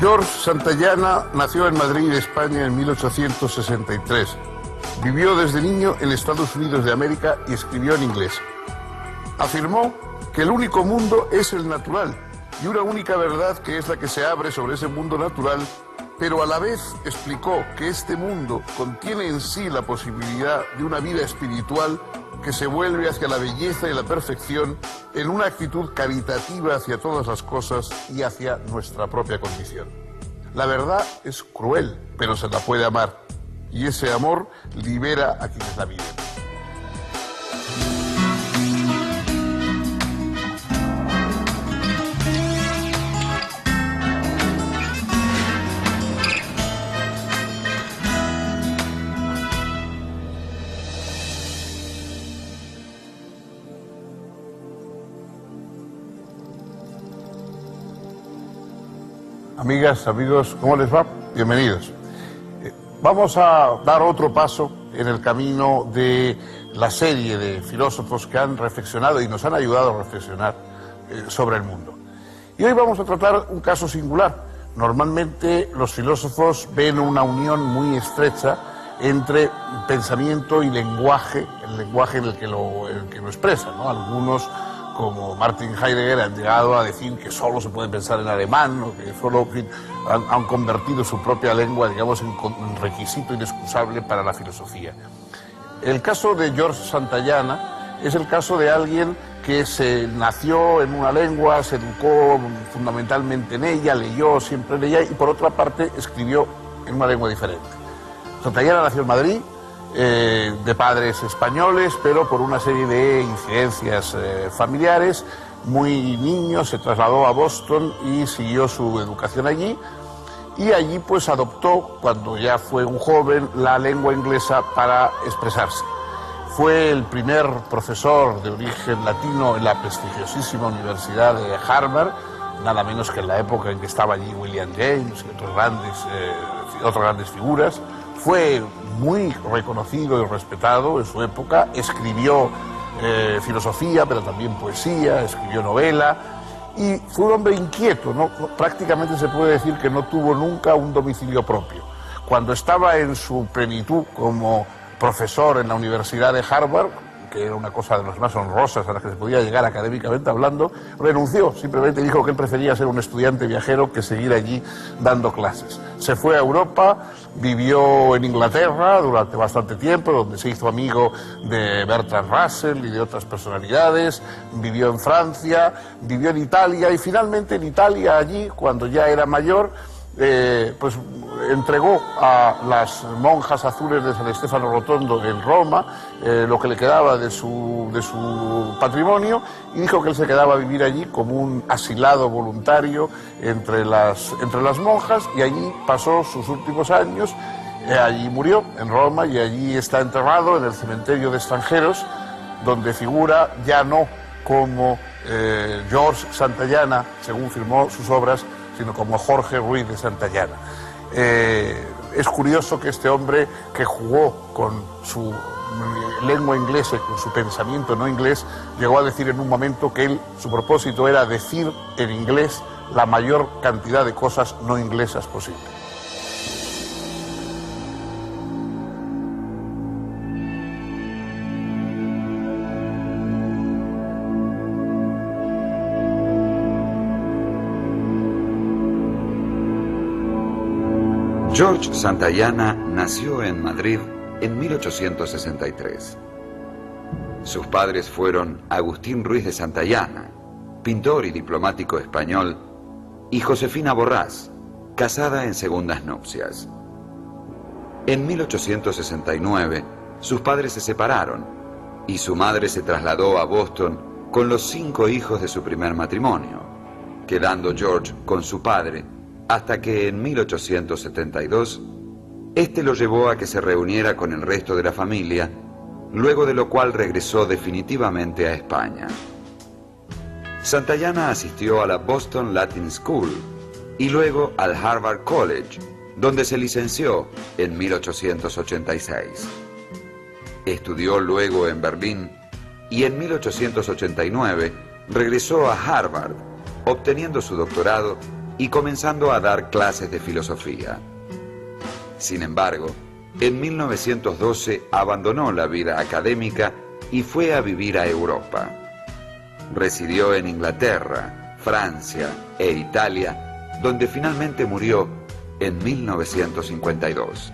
George Santayana nació en Madrid, España, en 1863. Vivió desde niño en Estados Unidos de América y escribió en inglés. Afirmó que el único mundo es el natural y una única verdad que es la que se abre sobre ese mundo natural, pero a la vez explicó que este mundo contiene en sí la posibilidad de una vida espiritual que se vuelve hacia la belleza y la perfección en una actitud caritativa hacia todas las cosas y hacia nuestra propia condición. La verdad es cruel, pero se la puede amar, y ese amor libera a quienes la viven. Amigas, amigos, ¿cómo les va? Bienvenidos. Vamos a dar otro paso en el camino de la serie de filósofos que han reflexionado y nos han ayudado a reflexionar sobre el mundo. Y hoy vamos a tratar un caso singular. Normalmente los filósofos ven una unión muy estrecha entre pensamiento y lenguaje, el lenguaje en el que lo expresan, ¿no? Algunos, como Martin Heidegger, han llegado a decir que solo se puede pensar en alemán, o que solo, en fin, han convertido su propia lengua, digamos, en requisito inexcusable para la filosofía. El caso de George Santayana es el caso de alguien que nació en una lengua, se educó fundamentalmente en ella, leyó siempre en ella y por otra parte escribió en una lengua diferente. Santayana nació en Madrid, de padres españoles, pero por una serie de incidencias familiares, muy niño se trasladó a Boston y siguió su educación allí, y allí pues adoptó, cuando ya fue un joven, la lengua inglesa para expresarse. Fue el primer profesor de origen latino en la prestigiosísima Universidad de Harvard, nada menos que en la época en que estaba allí William James y otras grandes figuras. Fue muy reconocido y respetado en su época, escribió filosofía, pero también poesía, escribió novela, y fue un hombre inquieto, ¿no? Prácticamente se puede decir que no tuvo nunca un domicilio propio. Cuando estaba en su plenitud como profesor en la Universidad de Harvard, que era una cosa de las más honrosas a las que se podía llegar académicamente hablando, renunció, simplemente dijo que él prefería ser un estudiante viajero que seguir allí dando clases. Se fue a Europa, vivió en Inglaterra durante bastante tiempo, donde se hizo amigo de Bertrand Russell y de otras personalidades, vivió en Francia, vivió en Italia y finalmente en Italia allí, cuando ya era mayor, pues entregó a las monjas azules de San Stefano Rotondo en Roma lo que le quedaba de su patrimonio y dijo que él se quedaba a vivir allí como un asilado voluntario entre las monjas, y allí pasó sus últimos años. Allí murió en Roma y allí está enterrado en el cementerio de extranjeros, donde figura ya no como George Santayana, según firmó sus obras, sino como Jorge Ruiz de Santayana. Es curioso que este hombre, que jugó con su lengua inglesa y con su pensamiento no inglés, llegó a decir en un momento que su propósito era decir en inglés la mayor cantidad de cosas no inglesas posible. George Santayana nació en Madrid en 1863. Sus padres fueron Agustín Ruiz de Santayana, pintor y diplomático español, y Josefina Borrás, casada en segundas nupcias. En 1869, sus padres se separaron y su madre se trasladó a Boston con los 5 hijos de su primer matrimonio, quedando George con su padre hasta que en 1872 este lo llevó a que se reuniera con el resto de la familia, luego de lo cual regresó definitivamente a España. Santayana asistió a la Boston Latin School y luego al Harvard College, donde se licenció en 1886. Estudió luego en Berlín y en 1889 regresó a Harvard, obteniendo su doctorado y comenzando a dar clases de filosofía. Sin embargo, en 1912 abandonó la vida académica y fue a vivir a Europa. Residió en Inglaterra, Francia e Italia, donde finalmente murió en 1952.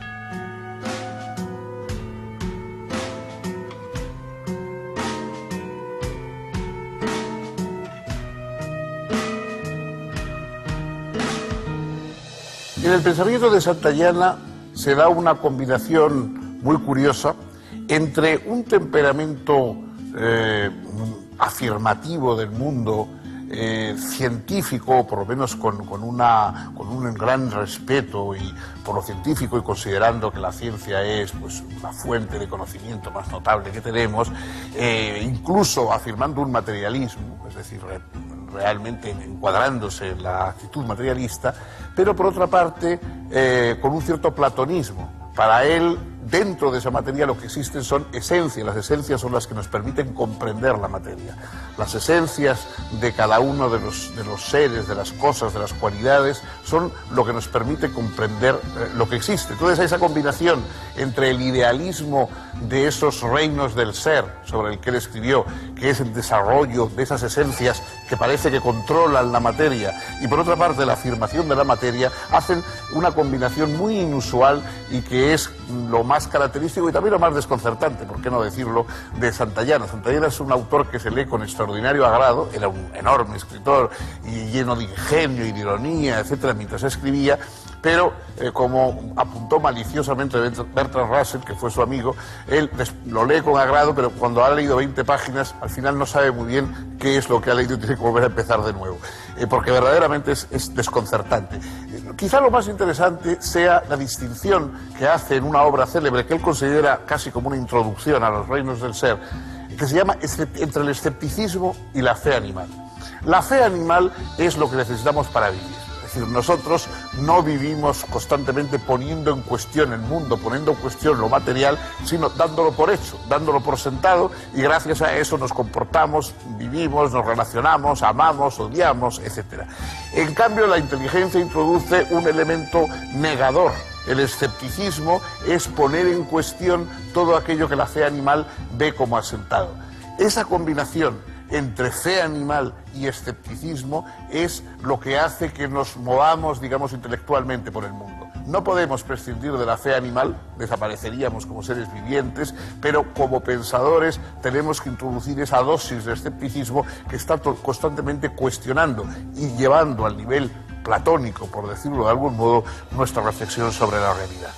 En el pensamiento de Santayana se da una combinación muy curiosa entre un temperamento afirmativo del mundo, científico, por lo menos con un gran respeto y por lo científico, y considerando que la ciencia es pues la fuente de conocimiento más notable que tenemos, incluso afirmando un materialismo, es decir, realmente encuadrándose en la actitud materialista, pero por otra parte con un cierto platonismo. Para él, dentro de esa materia lo que existen son esencias. Las esencias son las que nos permiten comprender la materia. Las esencias de cada uno de los seres, de las cosas, de las cualidades, son lo que nos permite comprender lo que existe. Entonces, esa combinación entre el idealismo de esos reinos del ser, sobre el que él escribió, que es el desarrollo de esas esencias que parece que controlan la materia, y por otra parte la afirmación de la materia, hacen una combinación muy inusual y que es lo más característico y también lo más desconcertante, por qué no decirlo, de Santayana. Santayana es un autor que se lee con extraordinario agrado, era un enorme escritor y lleno de ingenio y de ironía, etcétera, mientras escribía, pero como apuntó maliciosamente Bertrand Russell, que fue su amigo, él lo lee con agrado, pero cuando ha leído 20 páginas, al final no sabe muy bien qué es lo que ha leído y tiene que volver a empezar de nuevo, porque verdaderamente es desconcertante. Quizá lo más interesante sea la distinción que hace en una obra célebre que él considera casi como una introducción a los reinos del ser, que se llama Entre el escepticismo y la fe animal. La fe animal es lo que necesitamos para vivir. Es decir, nosotros no vivimos constantemente poniendo en cuestión el mundo, poniendo en cuestión lo material, sino dándolo por hecho, dándolo por sentado, y gracias a eso nos comportamos, vivimos, nos relacionamos, amamos, odiamos, etc. En cambio, la inteligencia introduce un elemento negador. El escepticismo es poner en cuestión todo aquello que la fe animal ve como asentado. Esa combinación entre fe animal y escepticismo es lo que hace que nos movamos, digamos, intelectualmente por el mundo. No podemos prescindir de la fe animal, desapareceríamos como seres vivientes, pero como pensadores tenemos que introducir esa dosis de escepticismo que está constantemente cuestionando y llevando al nivel platónico, por decirlo de algún modo, nuestra reflexión sobre la realidad.